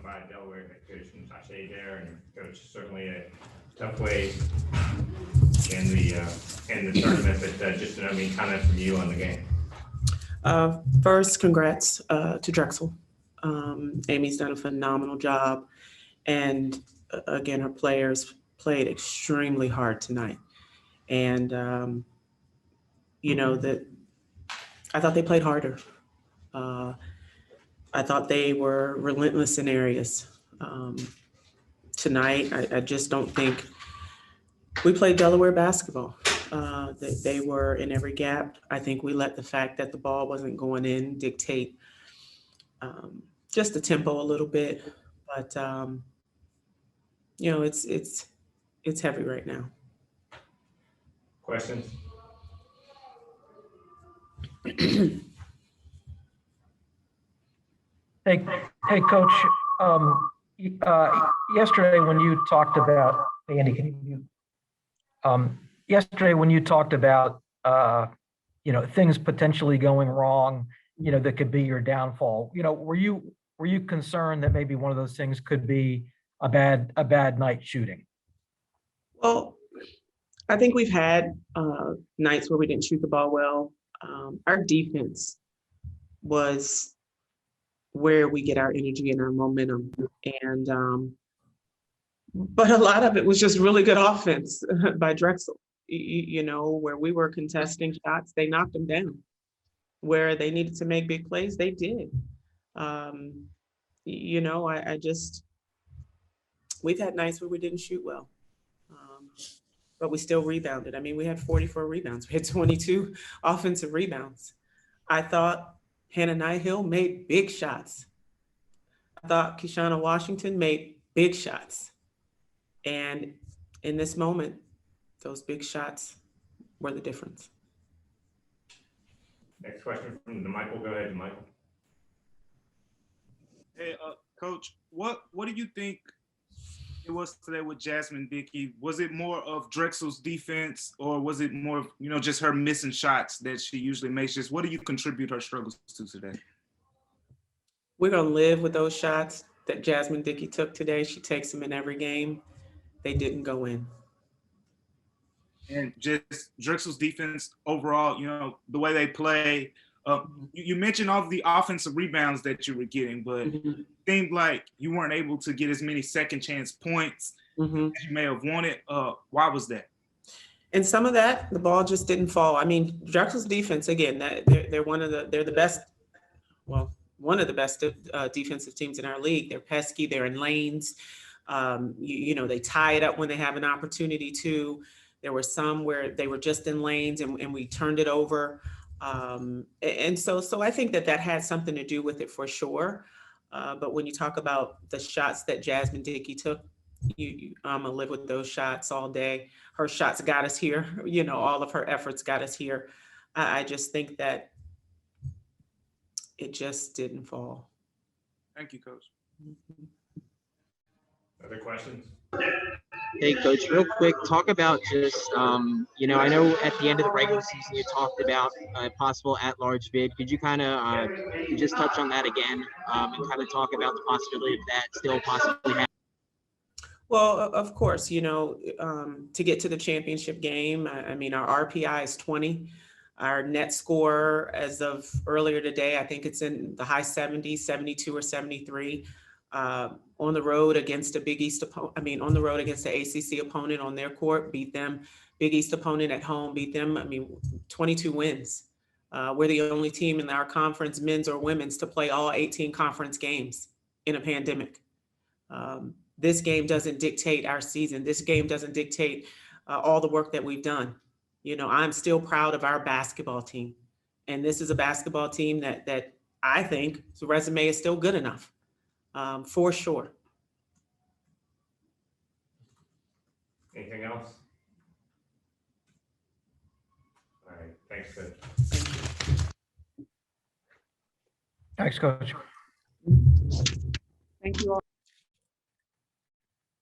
by Delaware head coach from Sachet there, and coach certainly a tough way in the tournament. But just comment from you on the game. First, congrats to Drexel. Amy's done a phenomenal job, and again, her players played extremely hard tonight. And that I thought they played harder. I thought they were relentless in areas. Tonight, I just don't think we played Delaware basketball. They were in every gap. I think we let the fact that the ball wasn't going in dictate just the tempo a little bit. But it's heavy right now. Questions? Hey, Coach. Yesterday when you talked about Andy, can you mute? Yesterday when you talked about things potentially going wrong, that could be your downfall. Were you concerned that maybe one of those things could be a bad night shooting? Well, I think we've had nights where we didn't shoot the ball well. Our defense was where we get our energy and our momentum. And but a lot of it was just really good offense by Drexel. Where we were contesting shots, they knocked them down. Where they needed to make big plays, they did. We've had nights where we didn't shoot well. But we still rebounded. I mean, we had 44 rebounds. We had 22 offensive rebounds. I thought Hannah Nihill made big shots. I thought Kishana Washington made big shots. And in this moment, those big shots were the difference. Next question from Michael. Go ahead, Michael. Hey, Coach, what do you think it was today with Jasmine Dickey? Was it more of Drexel's defense, or was it more of, just her missing shots that she usually makes? Just what do you contribute her struggles to today? We're going to live with those shots that Jasmine Dickey took today. She takes them in every game. They didn't go in. And just Drexel's defense overall, the way they play. You mentioned all of the offensive rebounds that you were getting, but it seemed like you weren't able to get as many second chance points as you may have wanted. Why was that? And some of that, the ball just didn't fall. I mean, Drexel's defense, again, they're one of the best defensive teams in our league. They're pesky. They're in lanes. They tie it up when they have an opportunity to. There were some where they were just in lanes and we turned it over. And so I think that had something to do with it for sure. But when you talk about the shots that Jasmine Dickey took, I'm gonna live with those shots all day. Her shots got us here. All of her efforts got us here. I just think that it just didn't fall. Thank you, Coach. Other questions? Hey, Coach, real quick, talk about just, I know at the end of the regular season you talked about a possible at-large bid. Could you kind of just touch on that again and kind of talk about the possibility of that still possibly happening? Well, of course, to get to the championship game, I mean, our RPI is 20. Our net score as of earlier today, I think it's in the high 70s, 72 or 73. On the road against a Big East opponent, on the road against the ACC opponent on their court, beat them. Big East opponent at home, beat them. 22 wins. We're the only team in our conference, men's or women's, to play all 18 conference games in a pandemic. This game doesn't dictate our season. This game doesn't dictate all the work that we've done. I'm still proud of our basketball team. And this is a basketball team that I think the resume is still good enough. For sure. Anything else? All right. Thanks, Coach. Thanks, Coach. Thank you all.